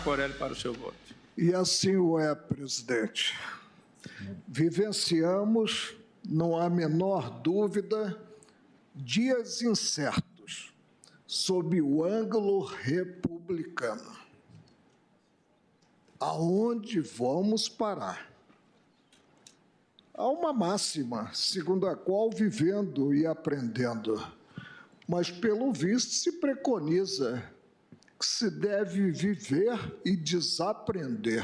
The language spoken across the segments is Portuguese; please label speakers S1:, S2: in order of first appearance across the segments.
S1: Marco Aurélio para o seu voto.
S2: E assim o é, presidente. Vivenciamos, não há menor dúvida, dias incertos sob o ângulo republicano. Aonde vamos parar? Há uma máxima, segundo a qual, vivendo e aprendendo, mas, pelo visto, se preconiza que se deve viver e desaprender.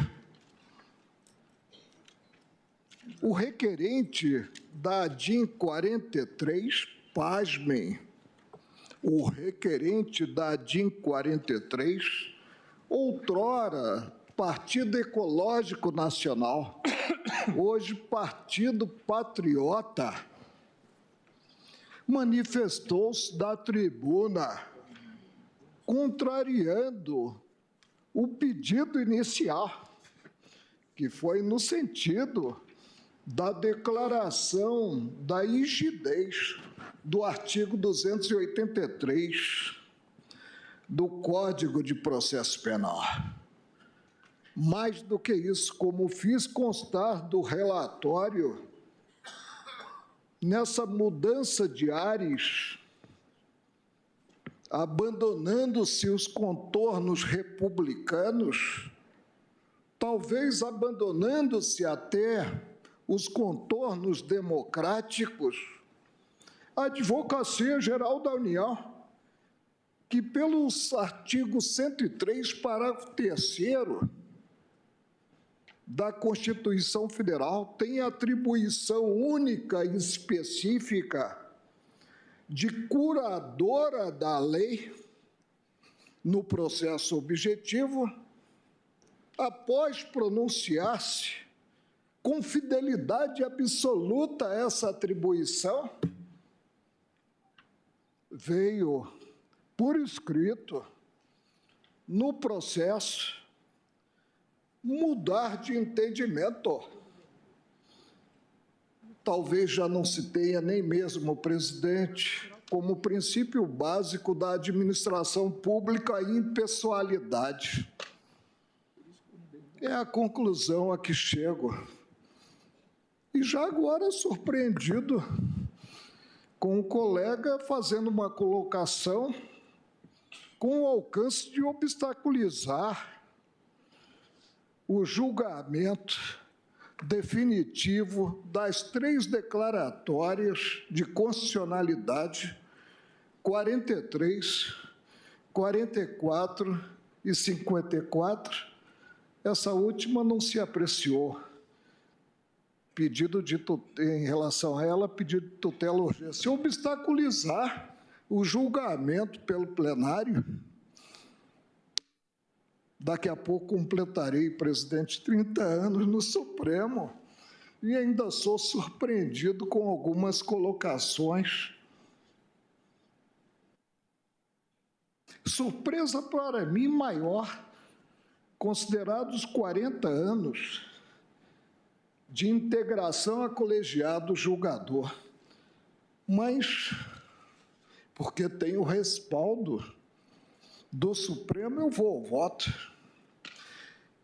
S2: O requerente da ADIM 43, pasmem, o requerente da ADIM 43, outrora Partido Ecológico Nacional, hoje Partido Patriota, manifestou-se da tribuna, contrariando o pedido inicial, que foi no sentido da declaração da rigidez do artigo 283 do Código de Processo Penal. Mais do que isso, como fiz constar do relatório, nessa mudança de ares, abandonando-se os contornos republicanos, talvez abandonando-se até os contornos democráticos, a Advocacia Geral da União, que pelos artigos 103, parágrafo 3º da Constituição Federal, tem atribuição única e específica de curadora da lei no processo objetivo, após pronunciar-se com fidelidade absoluta a essa atribuição, veio por escrito no processo mudar de entendimento. Talvez já não se tenha nem mesmo, presidente, como princípio básico da administração pública a impessoalidade. É a conclusão a que chego. E já agora surpreendido com um colega fazendo uma colocação com o alcance de obstaculizar o julgamento definitivo das 3 declaratórias de constitucionalidade 43, 44 e 54. Essa última não se apreciou. Pedido de em relação a ela, pedido de tutela urgência. Obstaculizar o julgamento pelo plenário. Daqui a pouco completarei, presidente, 30 anos no Supremo e ainda sou surpreendido com algumas colocações. Surpresa para mim maior, considerados 40 anos de integração a colegiado julgador, mas, porque tem o respaldo do Supremo, eu vou ao voto.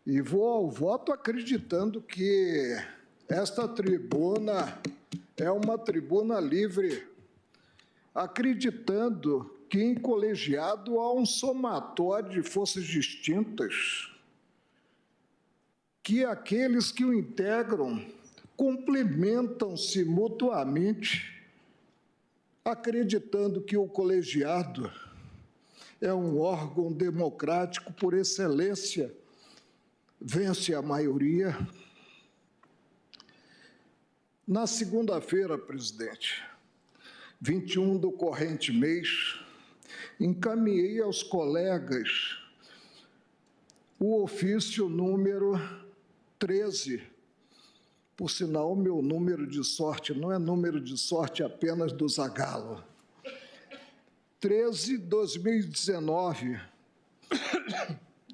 S2: E vou ao voto acreditando que esta tribuna é uma tribuna livre, acreditando que em colegiado há um somatório de forças distintas, que aqueles que o integram complementam-se mutuamente, acreditando que o colegiado é um órgão democrático por excelência, vence a maioria. Na segunda-feira, presidente, 21 do corrente mês, encaminhei aos colegas o ofício número 13. Por sinal, meu número de sorte não é número de sorte apenas do Zagalo. 13, 2019,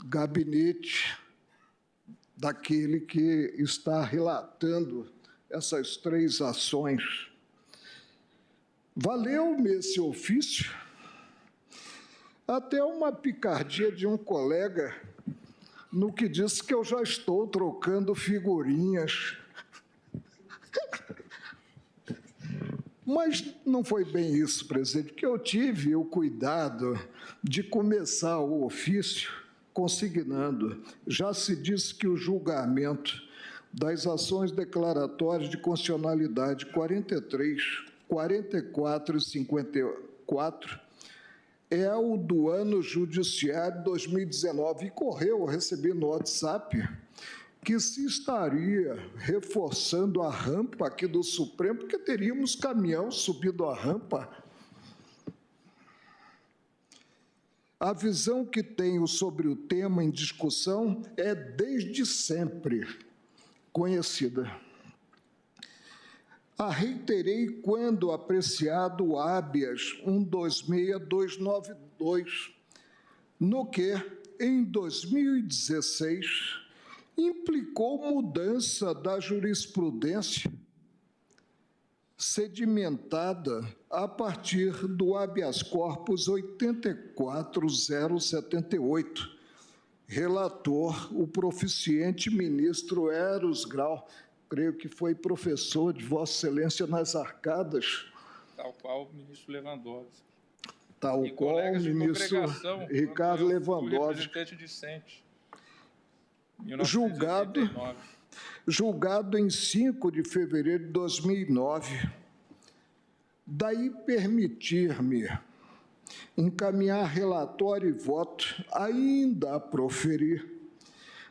S2: gabinete daquele que está relatando essas 3 ações. Valeu-me esse ofício até uma picardia de um colega no que disse que eu já estou trocando figurinhas. Mas não foi bem isso, presidente, porque eu tive o cuidado de começar o ofício consignando. Já se disse que o julgamento das ações declaratórias de constitucionalidade 43, 44 e 54 é o do ano judiciário 2019. E correu, eu recebi no WhatsApp, que se estaria reforçando a rampa aqui do Supremo, porque teríamos caminhão subindo a rampa. A visão que tenho sobre o tema em discussão é desde sempre conhecida. A reiterei quando apreciado o habeas 126292, no que, em 2016, implicou mudança da jurisprudência sedimentada a partir do habeas corpus 84078, relator o proficiente ministro Eros Grau, creio que foi professor de Vossa Excelência nas Arcadas.
S1: Tal qual o ministro Lewandowski.
S2: Tal qual o ministro Ricardo Lewandowski.
S1: Representante discente.
S2: Julgado em 5 de fevereiro de 2009. Daí permitir-me encaminhar relatório e voto, ainda a proferir,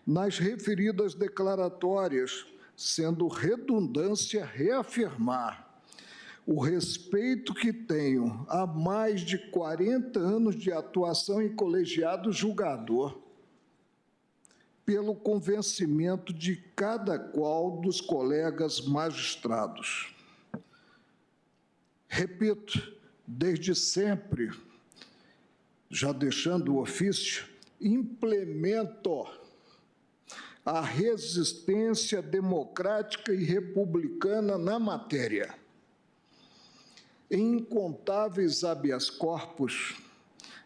S2: nas referidas declaratórias, sendo redundância reafirmar o respeito que tenho há mais de 40 anos de atuação em colegiado julgador, pelo convencimento de cada qual dos colegas magistrados. Repito, desde sempre, já deixando o ofício, implemento a resistência democrática e republicana na matéria. Em incontáveis habeas corpus,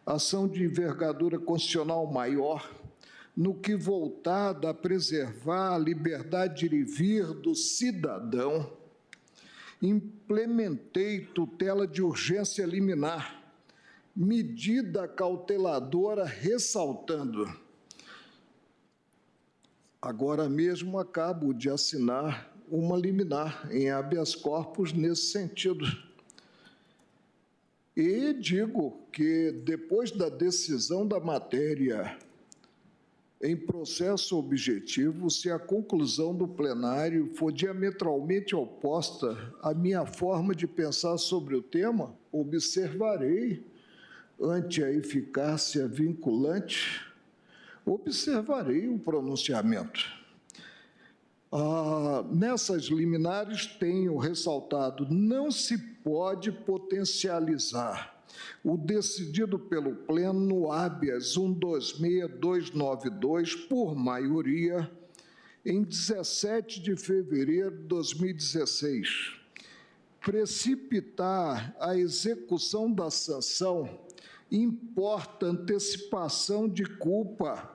S2: ação de envergadura constitucional maior, no que voltada a preservar a liberdade de ir e vir do cidadão, implementei tutela de urgência liminar, medida cauteladora ressaltando. Agora mesmo acabo de assinar uma liminar em habeas corpus nesse sentido. E digo que, depois da decisão da matéria em processo objetivo, se a conclusão do plenário for diametralmente oposta à minha forma de pensar sobre o tema, observarei, ante a eficácia vinculante, observarei o pronunciamento. Nessas liminares tenho ressaltado, não se pode potencializar o decidido pelo Pleno no habeas 126292, por maioria, em 17 de fevereiro de 2016. Precipitar a execução da sanção importa antecipação de culpa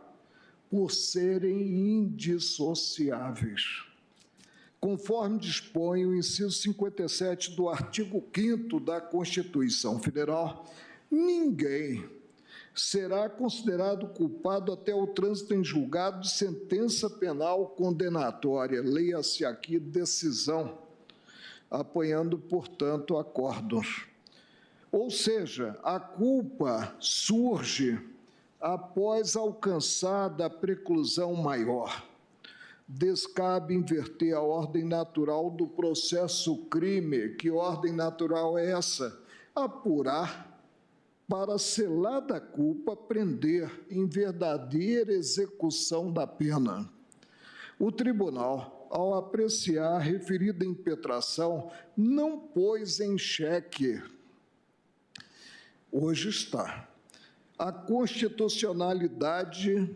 S2: por serem indissociáveis. Conforme dispõe o inciso 57 do artigo 5º da Constituição Federal, ninguém será considerado culpado até o trânsito em julgado de sentença penal condenatória, leia-se aqui decisão, apoiando, portanto, acórdãos. Ou seja, a culpa surge após alcançada a preclusão maior. Descabe inverter a ordem natural do processo crime. Que ordem natural é essa? Apurar para, selada a culpa, prender em verdadeira execução da pena. O tribunal, ao apreciar a referida impetração, não pôs em xeque, hoje está, a constitucionalidade,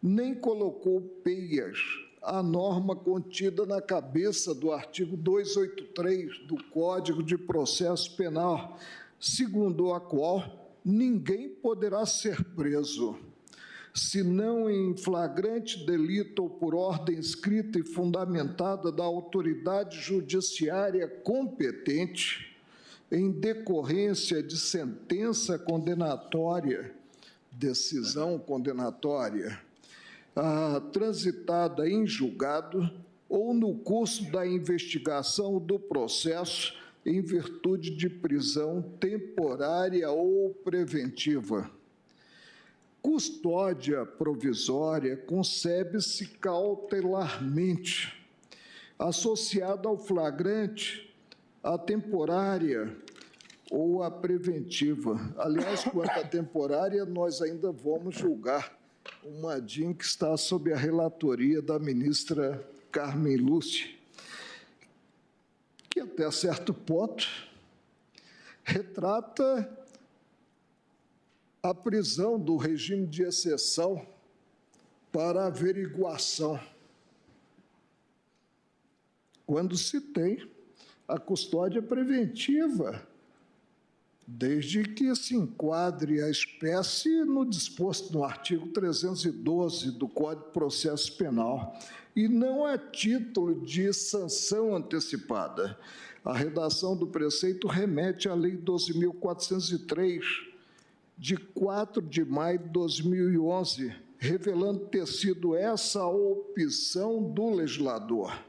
S2: nem colocou peias à norma contida na cabeça do artigo 283 do Código de Processo Penal, segundo a qual ninguém poderá ser preso se não em flagrante delito ou por ordem escrita e fundamentada da autoridade judiciária competente, em decorrência de sentença condenatória, decisão condenatória, transitada em julgado ou no curso da investigação do processo em virtude de prisão temporária ou preventiva. Custódia provisória concebe-se cautelarmente, associada ao flagrante, à temporária ou à preventiva. Aliás, quanto à temporária, nós ainda vamos julgar uma DIN que está sob a relatoria da ministra Carmen Lúcia, que até certo ponto retrata a prisão do regime de exceção para averiguação, quando se tem a custódia preventiva, desde que se enquadre a espécie no disposto no artigo 312 do Código de Processo Penal, e não a título de sanção antecipada. A redação do preceito remete à Lei 12.403, de 4 de maio de 2011, revelando ter sido essa a opção do legislador.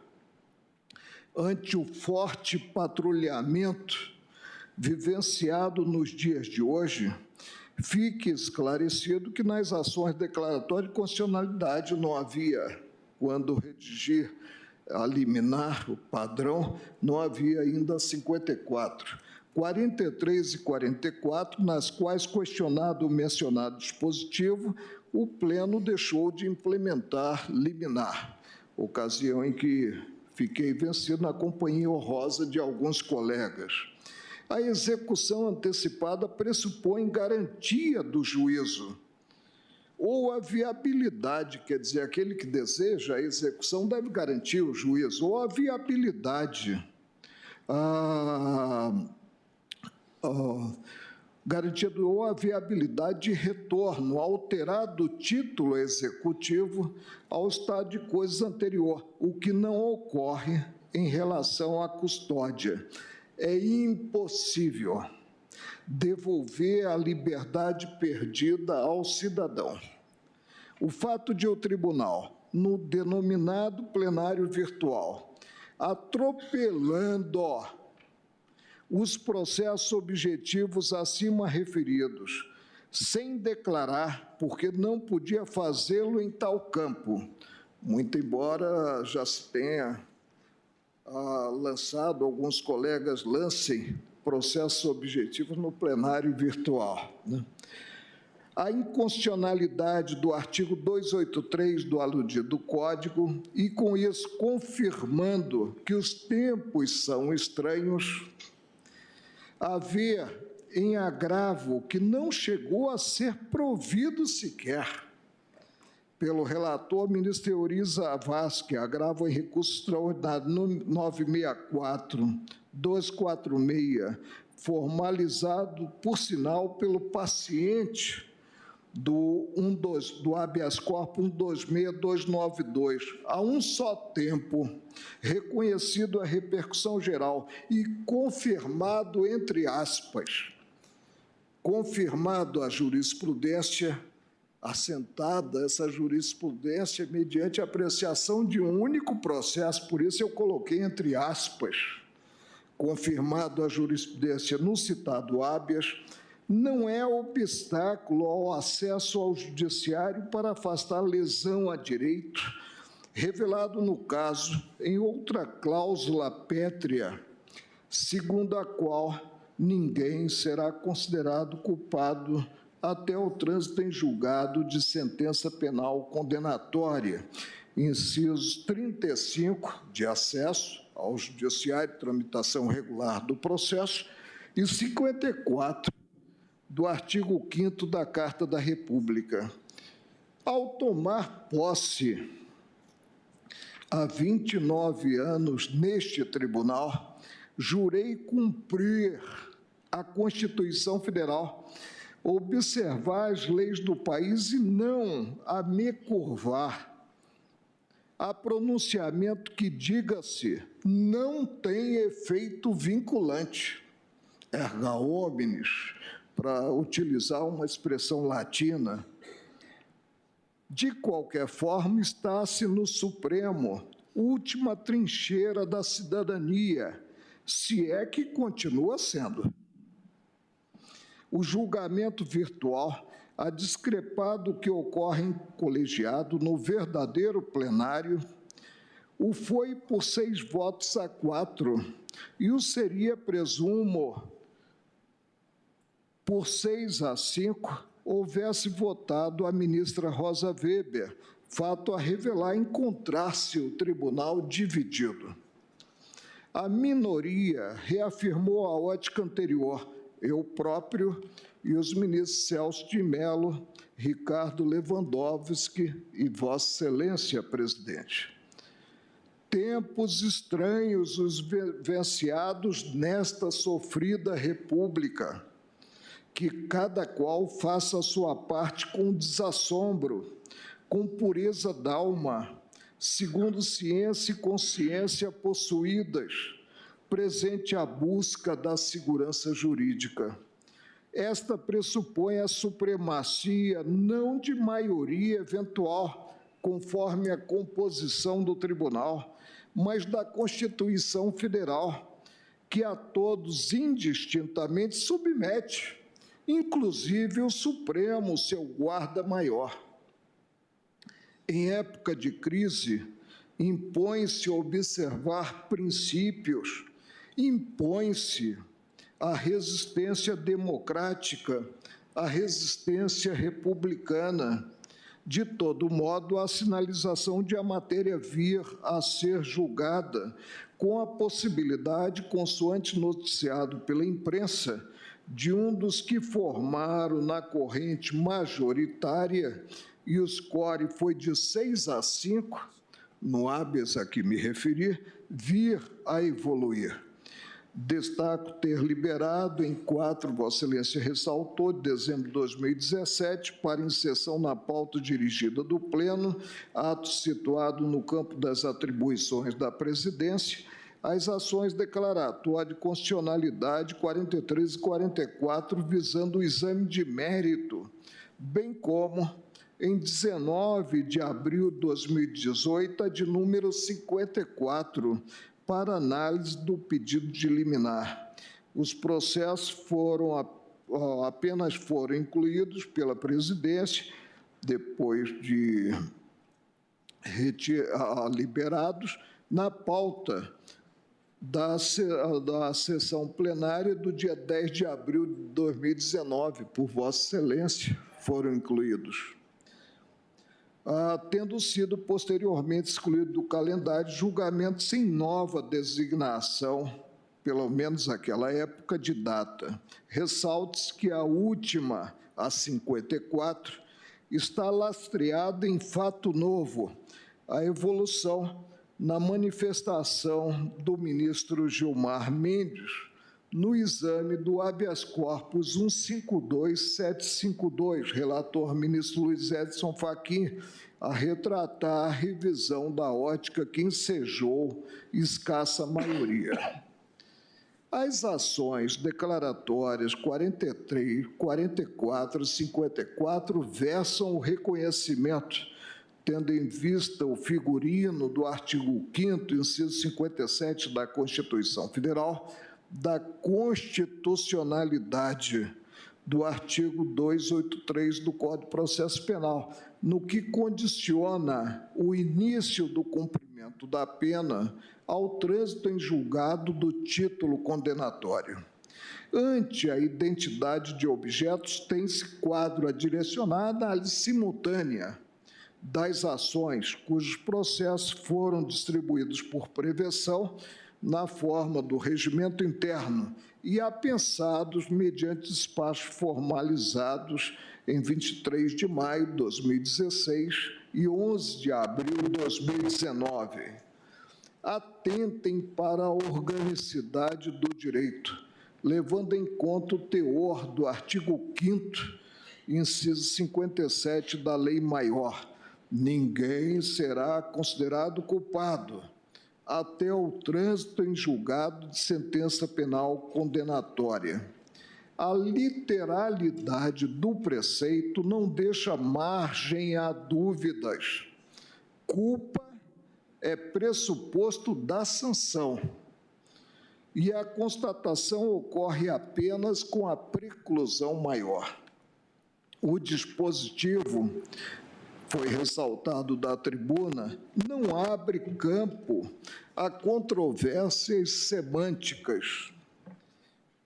S2: Ante o forte patrulhamento vivenciado nos dias de hoje, fique esclarecido que nas ações declaratórias de constitucionalidade não havia, quando redigir a liminar, o padrão, não havia ainda 54. 43 e 44, nas quais, questionado o mencionado dispositivo, o Pleno deixou de implementar liminar, ocasião em que fiquei vencido na companhia honrosa de alguns colegas. A execução antecipada pressupõe garantia do juízo, ou a viabilidade, quer dizer, aquele que deseja a execução deve garantir o juízo, ou a viabilidade, garantia ou a viabilidade de retorno alterado do título executivo ao estado de coisas anterior, o que não ocorre em relação à custódia. É impossível devolver a liberdade perdida ao cidadão. O fato de o tribunal, no denominado plenário virtual, atropelando os processos objetivos acima referidos, sem declarar, porque não podia fazê-lo em tal campo, muito embora já se tenha lançado, alguns colegas lancem processos objetivos no plenário virtual, né? A inconstitucionalidade do artigo 283 do aludido Código e, com isso, confirmando que os tempos são estranhos, haver em agravo que não chegou a ser provido sequer pelo relator, ministro Euriza Vasque, agravo em recurso extraordinário 964-246, formalizado, por sinal, pelo paciente do habeas corpus 126292, a um só tempo, reconhecido a repercussão geral e confirmado, entre aspas, confirmado a jurisprudência assentada, essa jurisprudência, mediante apreciação de um único processo, por isso eu coloquei entre aspas, confirmado a jurisprudência no citado habeas, não é obstáculo ao acesso ao judiciário para afastar lesão a direito, revelado no caso em outra cláusula pétrea, segundo a qual ninguém será considerado culpado até o trânsito em julgado de sentença penal condenatória. Inciso 35, de acesso ao judiciário e tramitação regular do processo, e 54, do artigo 5º da Carta da República. Ao tomar posse, há 29 anos, neste tribunal, jurei cumprir a Constituição Federal, observar as leis do país e não a me curvar a pronunciamento que, diga-se, não tem efeito vinculante, erga omnes, para utilizar uma expressão latina. De qualquer forma, está-se no Supremo, última trincheira da cidadania, se é que continua sendo. O julgamento virtual, a discrepar do que ocorre em colegiado no verdadeiro plenário, o foi por 6 votos a 4, e o seria, presumo, por 6 a 5, houvesse votado a ministra Rosa Weber, fato a revelar encontrar-se o tribunal dividido. A minoria reafirmou a ótica anterior, eu próprio e os ministros Celso de Mello, Ricardo Lewandowski e Vossa Excelência, presidente. Tempos estranhos os vivenciados nesta sofrida república, que cada qual faça a sua parte com desassombro, com pureza d'alma, segundo ciência e consciência possuídas, presente a busca da segurança jurídica. Esta pressupõe a supremacia não de maioria eventual, conforme a composição do tribunal, mas da Constituição Federal, que a todos indistintamente submete, inclusive o Supremo, seu guarda-maior. Em época de crise, impõe-se observar princípios, impõe-se a resistência democrática, a resistência republicana. De todo modo, a sinalização de a matéria vir a ser julgada com a possibilidade, consoante noticiado pela imprensa, de um dos que formaram na corrente majoritária, e o score foi de 6 a 5, no habeas a que me referi, vir a evoluir. Destaco ter liberado em 4, Vossa Excelência ressaltou, de dezembro de 2017, para inserção na pauta dirigida do Pleno, ato situado no campo das atribuições da presidência, as ações declaratórias de constitucionalidade 43 e 44, visando o exame de mérito, bem como, em 19 de abril de 2018, a de número 54, para análise do pedido de liminar. Os processos apenas foram incluídos pela presidência, depois de liberados, na pauta da sessão plenária do dia 10 de abril de 2019, por Vossa Excelência, foram incluídos. Tendo sido posteriormente excluído do calendário julgamento sem nova designação, pelo menos naquela época de data. Ressalte-se que a última, a 54, está lastreada em fato novo, a evolução na manifestação do ministro Gilmar Mendes no exame do habeas corpus 152752, relator ministro Luiz Edson Fachin, a retratar a revisão da ótica que ensejou escassa maioria. As ações declaratórias 43, 44 e 54 versam o reconhecimento, tendo em vista o figurino do artigo 5º, inciso 57 da Constituição Federal, da constitucionalidade do artigo 283 do Código de Processo Penal, no que condiciona o início do cumprimento da pena ao trânsito em julgado do título condenatório. Ante a identidade de objetos, tem-se quadro direcionado à simultânea das ações cujos processos foram distribuídos por prevenção na forma do regimento interno e apensados mediante despachos formalizados em 23 de maio de 2016 e 11 de abril de 2019. Atentem para a organicidade do direito, levando em conta o teor do artigo 5º, inciso 57 da Lei Maior. Ninguém será considerado culpado até o trânsito em julgado de sentença penal condenatória. A literalidade do preceito não deixa margem a dúvidas. Culpa é pressuposto da sanção, e a constatação ocorre apenas com a preclusão maior. O dispositivo, foi ressaltado da tribuna, não abre campo a controvérsias semânticas.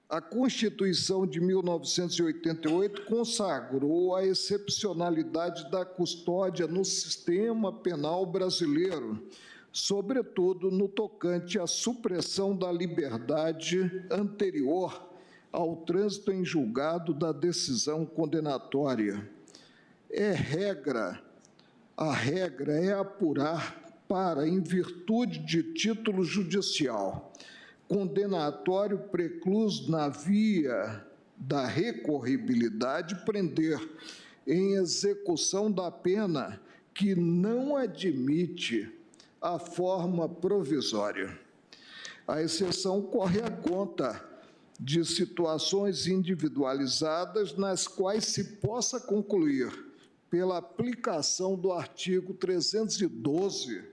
S2: A Constituição de 1988 consagrou a excepcionalidade da custódia no sistema penal brasileiro, sobretudo no tocante à supressão da liberdade anterior ao trânsito em julgado da decisão condenatória. A regra é apurar para, em virtude de título judicial, condenatório precluso na via da recorribilidade, prender em execução da pena que não admite a forma provisória. A exceção corre à conta de situações individualizadas nas quais se possa concluir, pela aplicação do artigo 312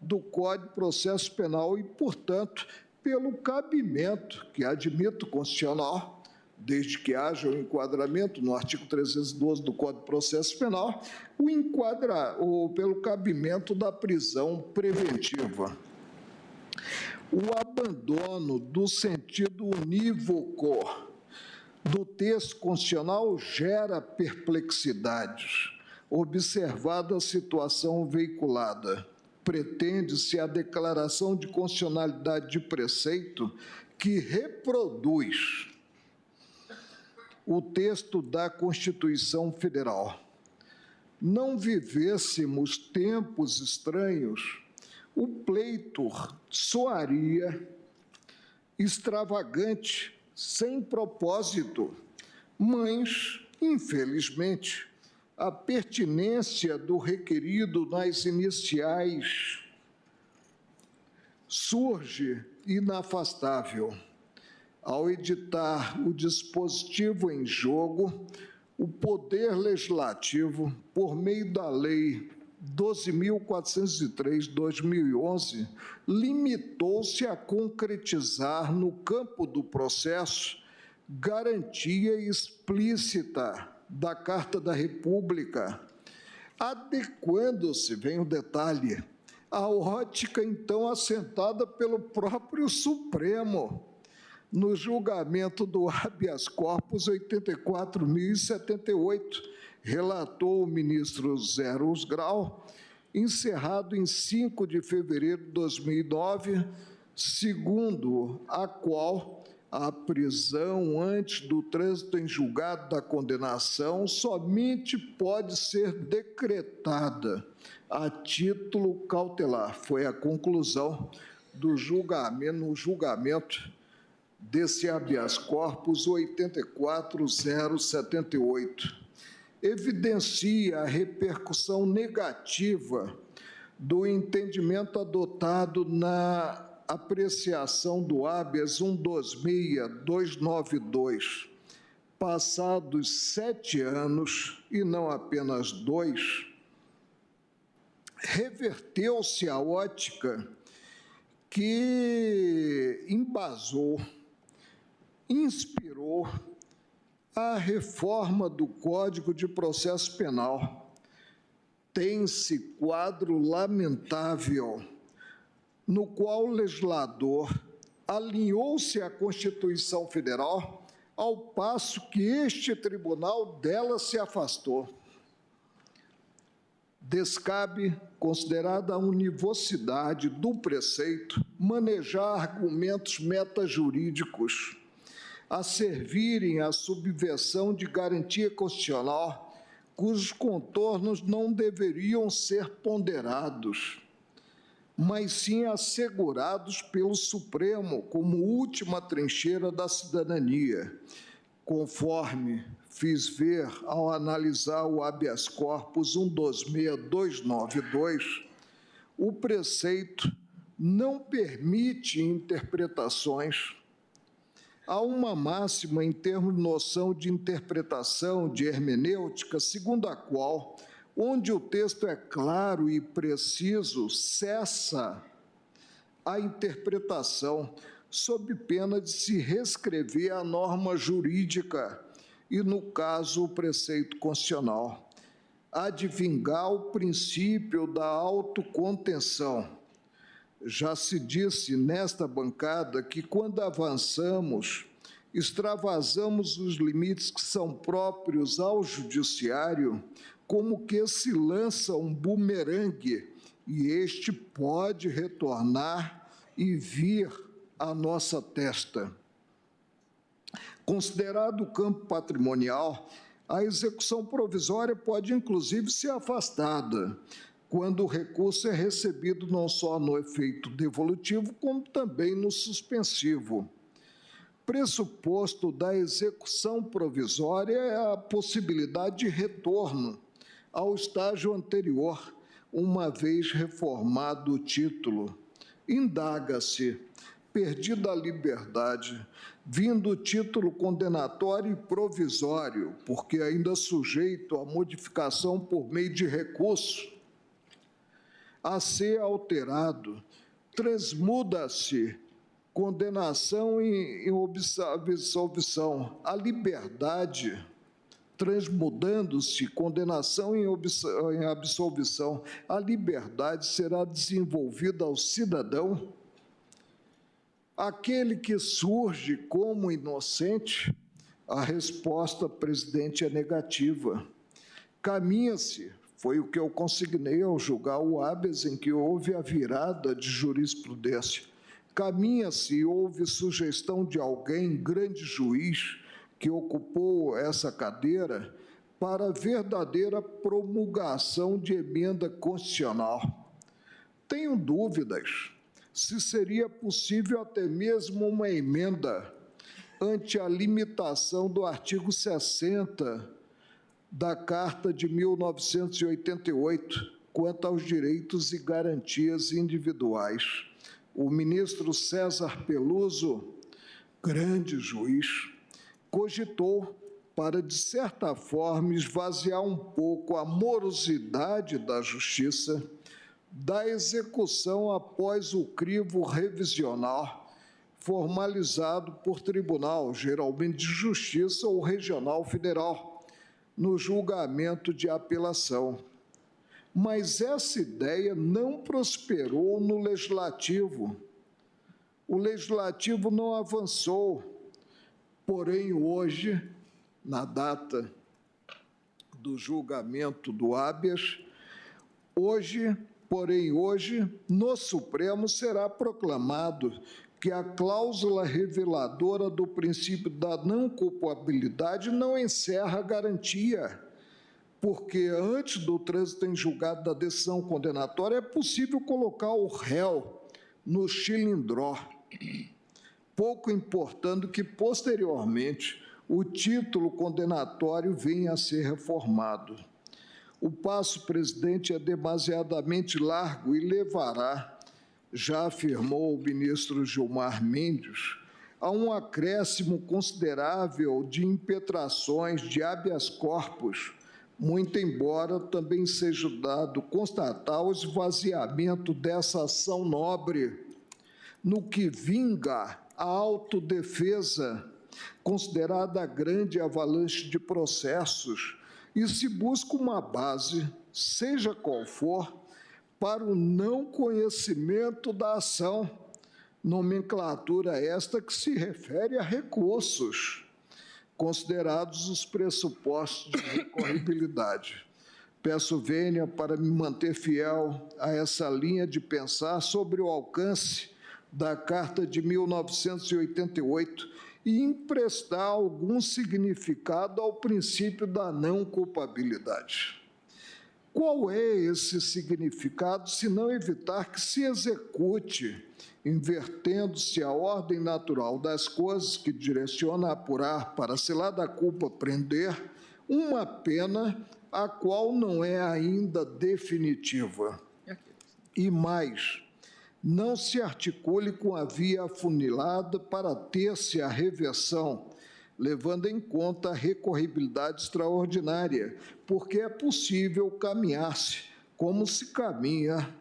S2: do Código de Processo Penal e, portanto, pelo cabimento que admito constitucional, desde que haja o enquadramento no artigo 312 do Código de Processo Penal, pelo cabimento da prisão preventiva. O abandono do sentido unívoco do texto constitucional gera perplexidades, observada a situação veiculada. Pretende-se a declaração de constitucionalidade de preceito que reproduz o texto da Constituição Federal. Não vivêssemos tempos estranhos, o pleito soaria extravagante, sem propósito, mas, infelizmente, a pertinência do requerido nas iniciais surge inafastável. Ao editar o dispositivo em jogo, o Poder Legislativo, por meio da Lei 12.403/2011, limitou-se a concretizar no campo do processo garantia explícita da Carta da República, adequando-se, vem o detalhe, à ótica então assentada pelo próprio Supremo, no julgamento do habeas corpus 84.078, relatou o ministro Zé Rus Grau, encerrado em 5 de fevereiro de 2009, segundo a qual a prisão antes do trânsito em julgado da condenação somente pode ser decretada a título cautelar. Foi a conclusão do julgamento, no julgamento desse habeas corpus 84.078. Evidencia a repercussão negativa do entendimento adotado na apreciação do habeas 126.292. Passados 7 anos, e não apenas 2, reverteu-se a ótica que embasou, inspirou a reforma do Código de Processo Penal. Tem-se quadro lamentável no qual o legislador alinhou-se à Constituição Federal, ao passo que este tribunal dela se afastou. Descabe, considerada a univocidade do preceito, manejar argumentos metajurídicos a servirem à subversão de garantia constitucional, cujos contornos não deveriam ser ponderados. mas sim assegurados pelo Supremo como última trincheira da cidadania, conforme fiz ver ao analisar o habeas corpus 126292, o preceito não permite interpretações. Há uma máxima em termos de noção de interpretação, de hermenêutica, segundo a qual, onde o texto é claro e preciso, cessa a interpretação, sob pena de se reescrever a norma jurídica e, no caso, o preceito constitucional. Há de vingar o princípio da autocontenção. Já se disse nesta bancada que, quando avançamos, extravasamos os limites que são próprios ao judiciário, como que se lança um bumerangue, e este pode retornar e vir à nossa testa. Considerado o campo patrimonial, a execução provisória pode, inclusive, ser afastada, quando o recurso é recebido não só no efeito devolutivo, como também no suspensivo. Pressuposto da execução provisória é a possibilidade de retorno ao estágio anterior, uma vez reformado o título. Indaga-se, perdida a liberdade, vindo o título condenatório e provisório, porque ainda sujeito a modificação por meio de recurso, a ser alterado, transmuda-se condenação em absolvição, a liberdade, transmudando-se condenação em absolvição, a liberdade será desenvolvida ao cidadão. Aquele que surge como inocente, a resposta, presidente, é negativa. Caminha-se, foi o que eu consignei ao julgar o habeas, em que houve a virada de jurisprudência. Caminha-se e houve sugestão de alguém, grande juiz, que ocupou essa cadeira, para a verdadeira promulgação de emenda constitucional. Tenho dúvidas se seria possível até mesmo uma emenda ante a limitação do artigo 60 da Carta de 1988, quanto aos direitos e garantias individuais. O ministro César Peluso, grande juiz, cogitou para, de certa forma, esvaziar um pouco a morosidade da justiça, da execução após o crivo revisional, formalizado por tribunal, geralmente de justiça ou regional federal, no julgamento de apelação. Mas essa ideia não prosperou no Legislativo. O Legislativo não avançou. Porém, hoje, na data do julgamento do habeas, hoje, no Supremo será proclamado que a cláusula reveladora do princípio da não culpabilidade não encerra a garantia, porque antes do trânsito em julgado da decisão condenatória é possível colocar o réu no xilindró, pouco importando que, posteriormente, o título condenatório venha a ser reformado. O passo, presidente, é demasiadamente largo e levará, já afirmou o ministro Gilmar Mendes, a um acréscimo considerável de impetrações de habeas corpus, muito embora também seja dado constatar o esvaziamento dessa ação nobre, no que vinga a autodefesa, considerada a grande avalanche de processos, e se busca uma base, seja qual for, para o não conhecimento da ação, nomenclatura esta que se refere a recursos, considerados os pressupostos de recorribilidade. Peço vênia para me manter fiel a essa linha de pensar sobre o alcance da Carta de 1988 e emprestar algum significado ao princípio da não culpabilidade. Qual é esse significado, se não evitar que se execute, invertendo-se a ordem natural das coisas que direciona a apurar para, se lá da culpa prender, uma pena a qual não é ainda definitiva? E mais, não se articule com a via afunilada para ter-se a reversão, levando em conta a recorribilidade extraordinária, porque é possível caminhar-se, como se caminha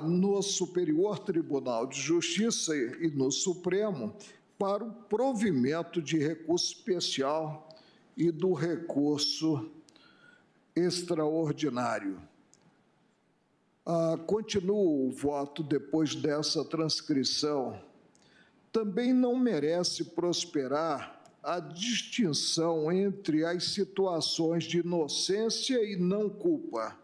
S2: no Superior Tribunal de Justiça e no Supremo, para o provimento de recurso especial e do recurso extraordinário. Continuo o voto depois dessa transcrição. Também não merece prosperar a distinção entre as situações de inocência e não culpa.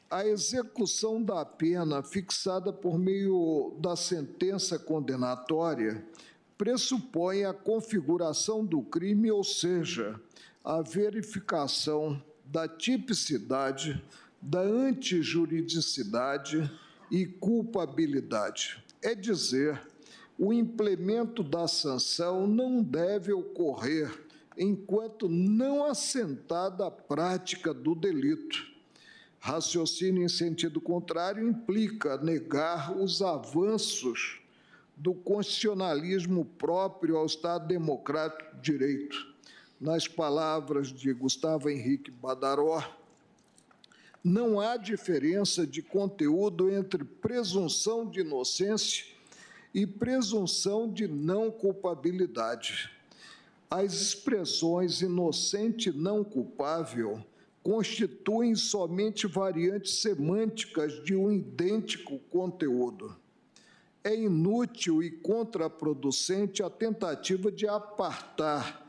S2: A execução da pena fixada por meio da sentença condenatória pressupõe a configuração do crime, ou seja, a verificação da tipicidade, da antijuridicidade e culpabilidade. É dizer, o implemento da sanção não deve ocorrer enquanto não assentada a prática do delito. Raciocínio em sentido contrário implica negar os avanços do constitucionalismo próprio ao Estado Democrático de Direito. Nas palavras de Gustavo Henrique Badaró, não há diferença de conteúdo entre presunção de inocência e presunção de não culpabilidade. As expressões inocente e não culpável constituem somente variantes semânticas de um idêntico conteúdo. É inútil e contraproducente a tentativa de apartar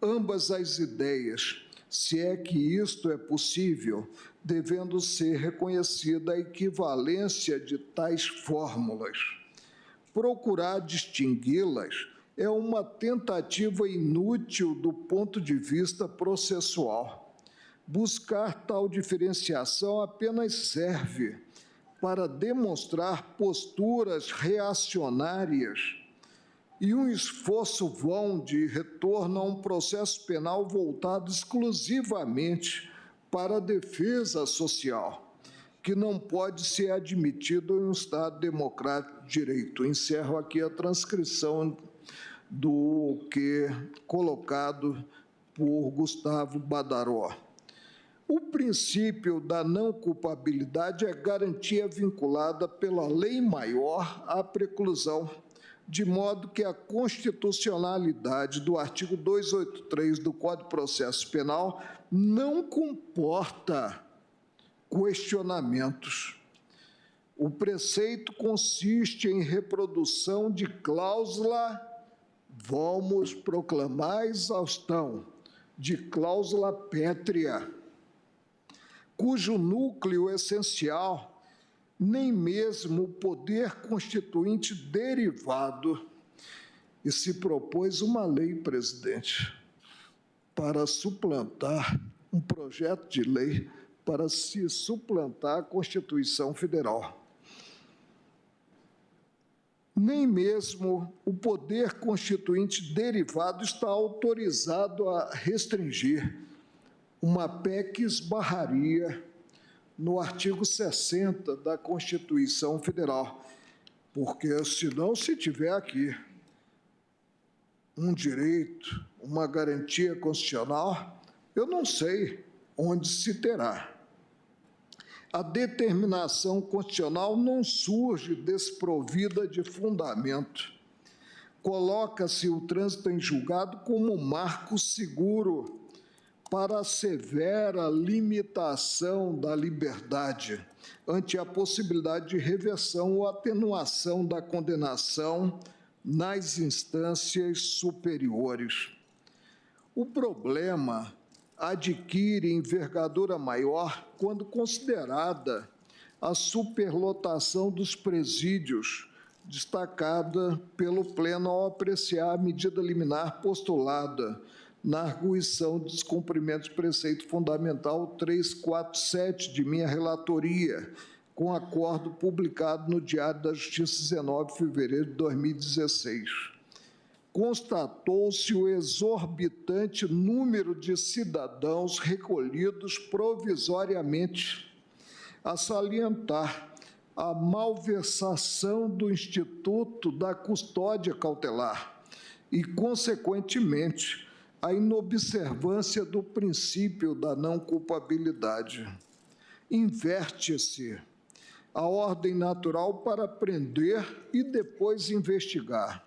S2: ambas as ideias, se é que isto é possível, devendo ser reconhecida a equivalência de tais fórmulas. Procurar distingui-las é uma tentativa inútil do ponto de vista processual. Buscar tal diferenciação apenas serve para demonstrar posturas reacionárias e um esforço vão de retorno a um processo penal voltado exclusivamente para a defesa social, que não pode ser admitido em um Estado democrático de direito. Encerro aqui a transcrição do que colocado por Gustavo Badaró. O princípio da não culpabilidade é garantia vinculada pela lei maior à preclusão, de modo que a constitucionalidade do artigo 283 do Código de Processo Penal não comporta questionamentos. O preceito consiste em reprodução de cláusula, vamos proclamar a exaustão, de cláusula pétrea, cujo núcleo essencial nem mesmo o poder constituinte derivado, e se propôs uma lei, presidente, para suplantar um projeto de lei para se suplantar a Constituição Federal. Nem mesmo o poder constituinte derivado está autorizado a restringir. Uma PEC esbarraria no artigo 60 da Constituição Federal, porque senão, se tiver aqui um direito, uma garantia constitucional, eu não sei onde se terá. A determinação constitucional não surge desprovida de fundamento. Coloca-se o trânsito em julgado como um marco seguro para a severa limitação da liberdade, ante a possibilidade de reversão ou atenuação da condenação nas instâncias superiores. O problema adquire envergadura maior quando considerada a superlotação dos presídios, destacada pelo Pleno ao apreciar a medida liminar postulada na arguição de descumprimento de preceito fundamental 347 de minha relatoria, com acordo publicado no Diário da Justiça, 19 de fevereiro de 2016. Constatou-se o exorbitante número de cidadãos recolhidos provisoriamente, a salientar a malversação do Instituto da Custódia Cautelar e, consequentemente, a inobservância do princípio da não culpabilidade. Inverte-se a ordem natural para prender e depois investigar.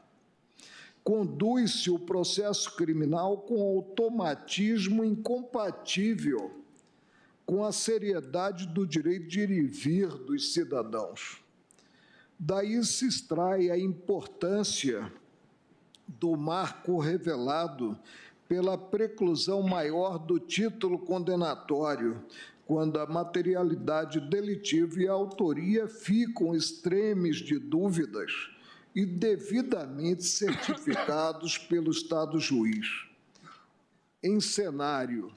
S2: Conduz-se o processo criminal com automatismo incompatível com a seriedade do direito de ir e vir dos cidadãos. Daí se extrai a importância do marco revelado pela preclusão maior do título condenatório, quando a materialidade delitiva e a autoria ficam extremes de dúvidas e devidamente certificados pelo Estado juiz. Em cenário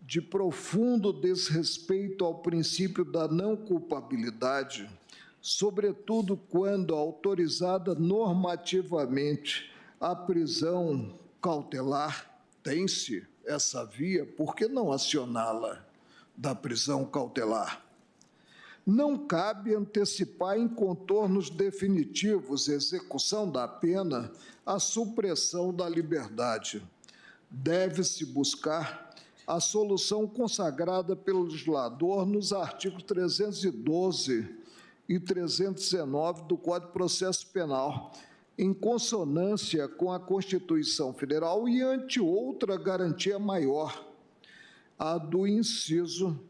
S2: de profundo desrespeito ao princípio da não culpabilidade, sobretudo quando autorizada normativamente a prisão cautelar, tem-se essa via, por que não acioná-la da prisão cautelar? Não cabe antecipar em contornos definitivos execução da pena a supressão da liberdade. Deve-se buscar a solução consagrada pelo legislador nos artigos 312 e 319 do Código de Processo Penal, em consonância com a Constituição Federal e ante outra garantia maior, a do inciso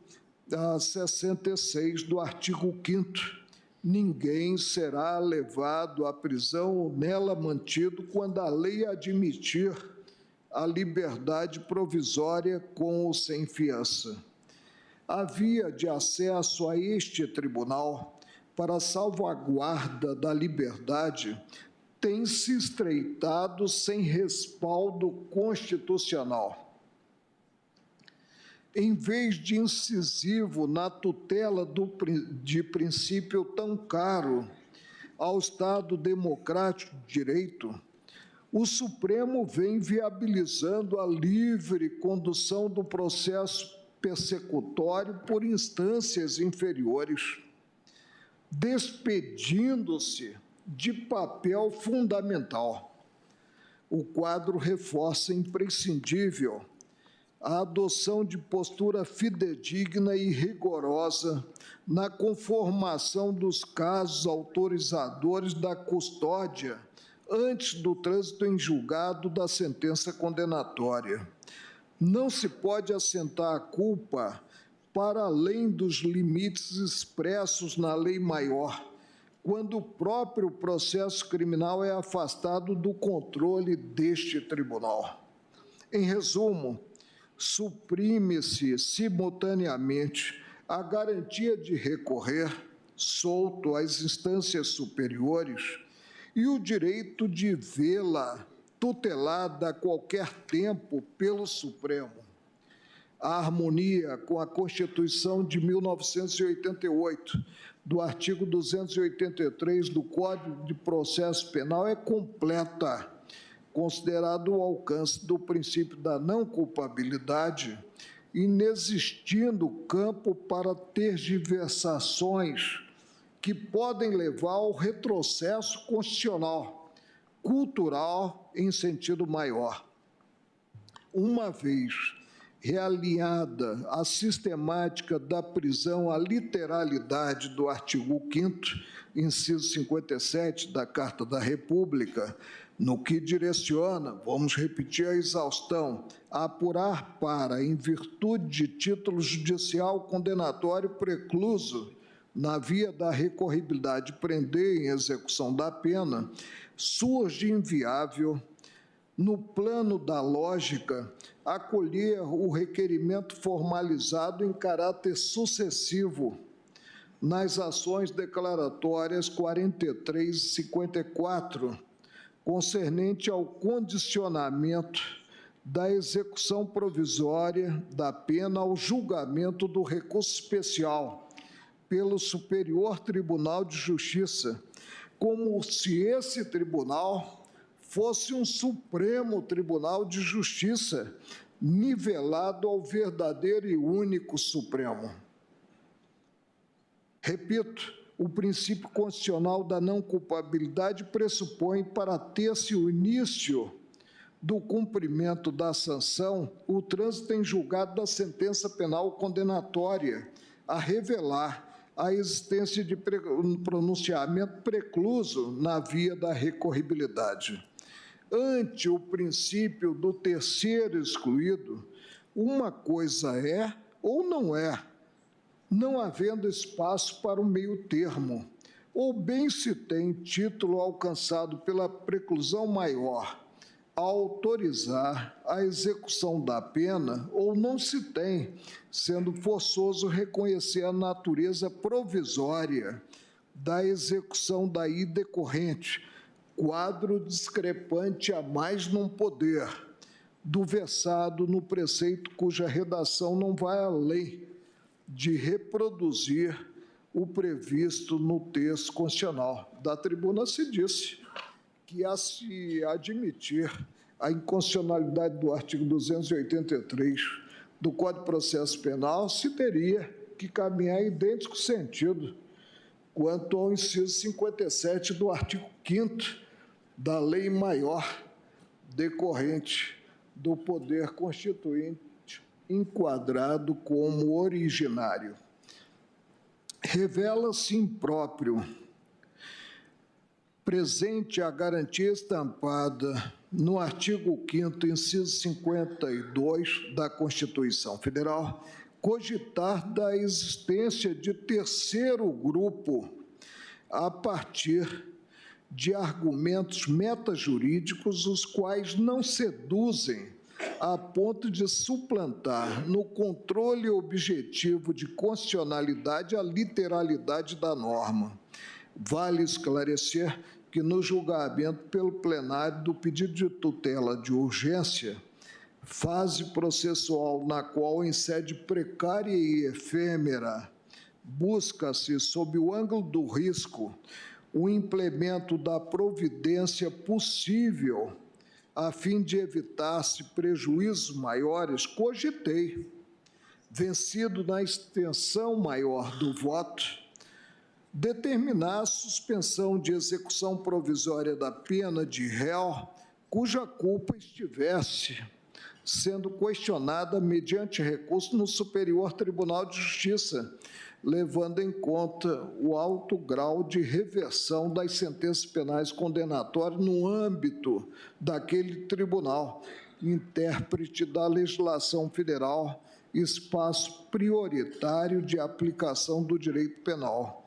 S2: 66 do artigo 5º. Ninguém será levado à prisão ou nela mantido quando a lei admitir a liberdade provisória com ou sem fiança. A via de acesso a este tribunal para a salvaguarda da liberdade tem se estreitado sem respaldo constitucional. Em vez de incisivo na tutela de princípio tão caro ao Estado democrático de direito, o Supremo vem viabilizando a livre condução do processo persecutório por instâncias inferiores, despedindo-se de papel fundamental. O quadro reforça imprescindível a adoção de postura fidedigna e rigorosa na conformação dos casos autorizadores da custódia antes do trânsito em julgado da sentença condenatória. Não se pode assentar a culpa para além dos limites expressos na lei maior, quando o próprio processo criminal é afastado do controle deste tribunal. Em resumo, suprime-se simultaneamente a garantia de recorrer solto às instâncias superiores e o direito de vê-la tutelada a qualquer tempo pelo Supremo. A harmonia com a Constituição de 1988, do artigo 283 do Código de Processo Penal, é completa, considerado o alcance do princípio da não culpabilidade, inexistindo campo para tergiversações que podem levar ao retrocesso constitucional, cultural em sentido maior. Uma vez realinhada a sistemática da prisão à literalidade do artigo 5º, inciso 57 da Carta da República, no que direciona, vamos repetir a exaustão, a apurar para, em virtude de título judicial condenatório precluso, na via da recorribilidade, prender em execução da pena, surge inviável, no plano da lógica, acolher o requerimento formalizado em caráter sucessivo nas ações declaratórias 43 e 54, concernente ao condicionamento da execução provisória da pena ao julgamento do recurso especial pelo Superior Tribunal de Justiça, como se esse tribunal fosse um Supremo Tribunal de Justiça, nivelado ao verdadeiro e único Supremo. Repito, o princípio constitucional da não culpabilidade pressupõe, para ter-se o início do cumprimento da sanção, o trânsito em julgado da sentença penal condenatória, a revelar a existência de pronunciamento precluso na via da recorribilidade. Ante o princípio do terceiro excluído, uma coisa é ou não é, não havendo espaço para o meio termo, ou bem se tem título alcançado pela preclusão maior a autorizar a execução da pena, ou não se tem, sendo forçoso reconhecer a natureza provisória da execução daí decorrente, quadro discrepante a mais não poder, do versado no preceito cuja redação não vai além de reproduzir o previsto no texto constitucional. Da tribuna se disse que, a se admitir a inconstitucionalidade do artigo 283 do Código de Processo Penal, se teria que caminhar em idêntico sentido quanto ao inciso 57 do artigo 5º da Lei Maior decorrente do poder constituinte enquadrado como originário. Revela-se impróprio presente a garantia estampada no artigo 5º, inciso 52 da Constituição Federal, cogitar da existência de terceiro grupo a partir de argumentos metajurídicos, os quais não seduzem a ponto de suplantar no controle objetivo de constitucionalidade a literalidade da norma. Vale esclarecer que, no julgamento pelo plenário do pedido de tutela de urgência, fase processual na qual, em sede precária e efêmera, busca-se, sob o ângulo do risco, o implemento da providência possível a fim de evitar-se prejuízos maiores, cogitei, vencido na extensão maior do voto, determinar a suspensão de execução provisória da pena de réu cuja culpa estivesse sendo questionada mediante recurso no Superior Tribunal de Justiça, levando em conta o alto grau de reversão das sentenças penais condenatórias no âmbito daquele tribunal, intérprete da legislação federal, espaço prioritário de aplicação do direito penal.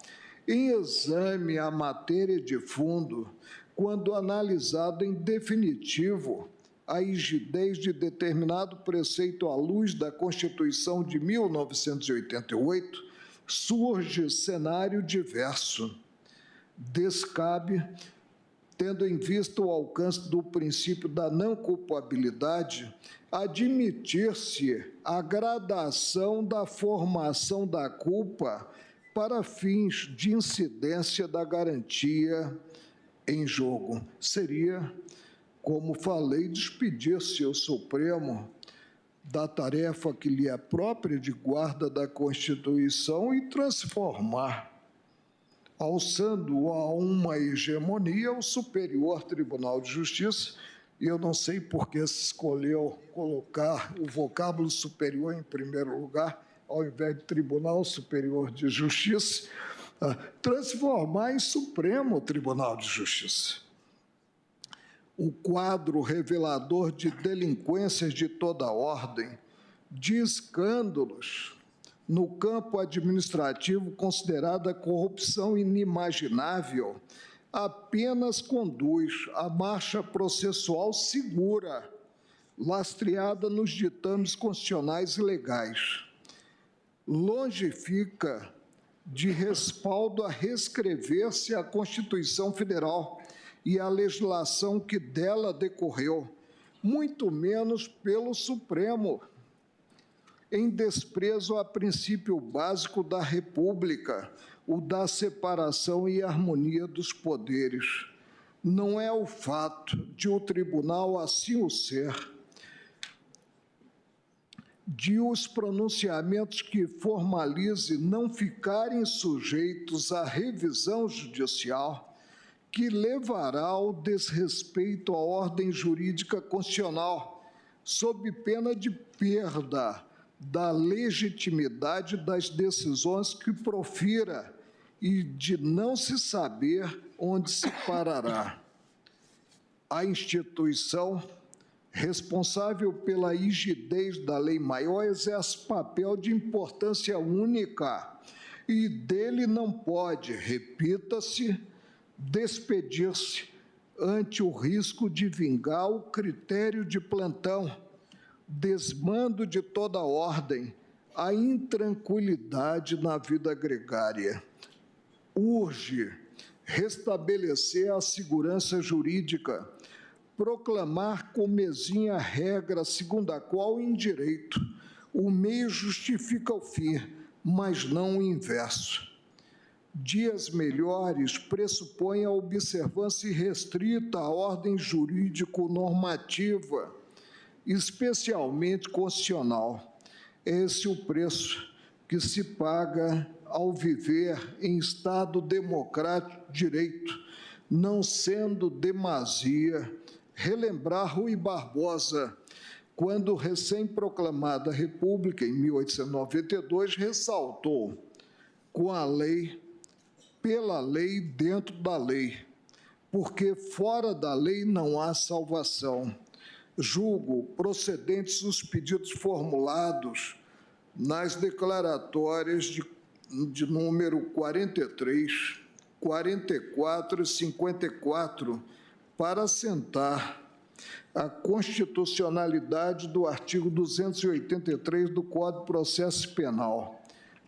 S2: Em exame à matéria de fundo, quando analisado em definitivo a rigidez de determinado preceito à luz da Constituição de 1988, surge cenário diverso. Descabe, tendo em vista o alcance do princípio da não culpabilidade, admitir-se a gradação da formação da culpa para fins de incidência da garantia em jogo. Seria, como falei, despedir-se o Supremo da tarefa que lhe é própria de guarda da Constituição e transformar, alçando-o a uma hegemonia, o Superior Tribunal de Justiça. E eu não sei por que se escolheu colocar o vocábulo superior em primeiro lugar, ao invés de Tribunal Superior de Justiça, transformar em Supremo Tribunal de Justiça. O quadro revelador de delinquências de toda ordem, de escândalos no campo administrativo considerada corrupção inimaginável, apenas conduz à marcha processual segura, lastreada nos ditames constitucionais e legais. Longe fica de respaldo a reescrever-se a Constituição Federal e a legislação que dela decorreu, muito menos pelo Supremo, em desprezo a princípio básico da República, o da separação e harmonia dos poderes. Não é o fato de o tribunal assim o ser, de os pronunciamentos que formalize não ficarem sujeitos à revisão judicial, que levará ao desrespeito à ordem jurídica constitucional, sob pena de perda da legitimidade das decisões que profira e de não se saber onde se parará. A instituição responsável pela rigidez da lei maior exerce papel de importância única e dele não pode, repita-se, despedir-se ante o risco de vingar o critério de plantão, desmando de toda ordem a intranquilidade na vida gregária. Urge restabelecer a segurança jurídica, proclamar como exinha regra segundo a qual, em direito, o meio justifica o fim, mas não o inverso. Dias melhores pressupõem a observância irrestrita à ordem jurídico-normativa, especialmente constitucional. Esse é o preço que se paga ao viver em Estado democrático de direito, não sendo demasia relembrar Rui Barbosa, quando recém-proclamada República, em 1892, ressaltou: com a lei, pela lei, dentro da lei, porque fora da lei não há salvação. Julgo procedentes os pedidos formulados nas declaratórias de número 43, 44 e 54, para assentar a constitucionalidade do artigo 283 do Código de Processo Penal.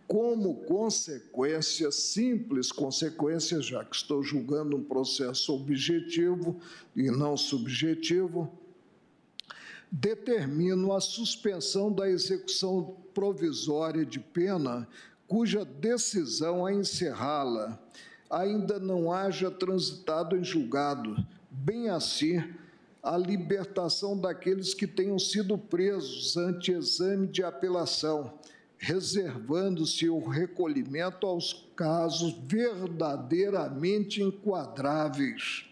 S2: Como consequência, simples consequência, já que estou julgando um processo objetivo e não subjetivo, determino a suspensão da execução provisória de pena cuja decisão a encerrá-la ainda não haja transitado em julgado, bem assim a libertação daqueles que tenham sido presos ante exame de apelação, reservando-se o recolhimento aos casos verdadeiramente enquadráveis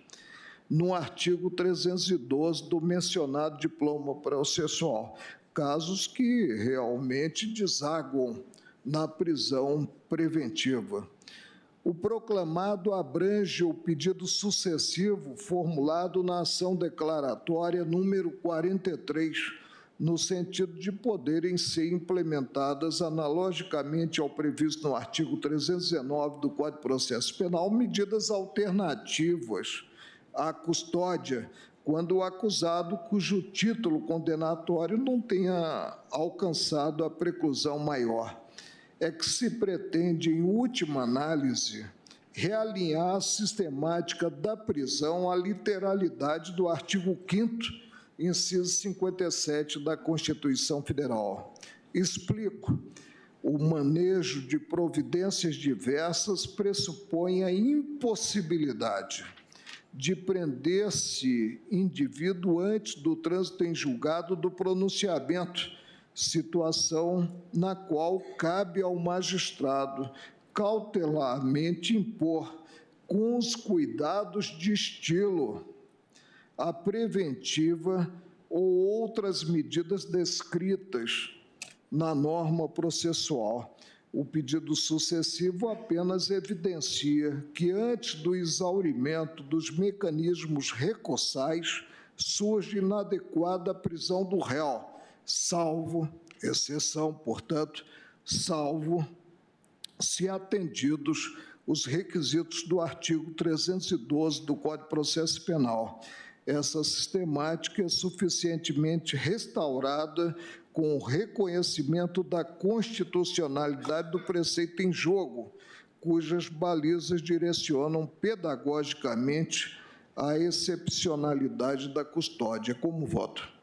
S2: no artigo 312 do mencionado diploma processual, casos que realmente desaguam na prisão preventiva. O proclamado abrange o pedido sucessivo formulado na ação declaratória número 43, no sentido de poderem ser implementadas analogicamente ao previsto no artigo 319 do Código de Processo Penal, medidas alternativas à custódia, quando o acusado cujo título condenatório não tenha alcançado a preclusão maior. É que se pretende, em última análise, realinhar a sistemática da prisão à literalidade do artigo 5º, inciso 57 da Constituição Federal. Explico. O manejo de providências diversas pressupõe a impossibilidade de prender-se indivíduo antes do trânsito em julgado do pronunciamento, situação na qual cabe ao magistrado cautelarmente impor, com os cuidados de estilo, a preventiva ou outras medidas descritas na norma processual. O pedido sucessivo apenas evidencia que, antes do exaurimento dos mecanismos recursais, surge inadequada a prisão do réu, salvo, exceção, portanto, salvo se atendidos os requisitos do artigo 312 do Código de Processo Penal. Essa sistemática é suficientemente restaurada com o reconhecimento da constitucionalidade do preceito em jogo, cujas balizas direcionam pedagogicamente a excepcionalidade da custódia. Como voto?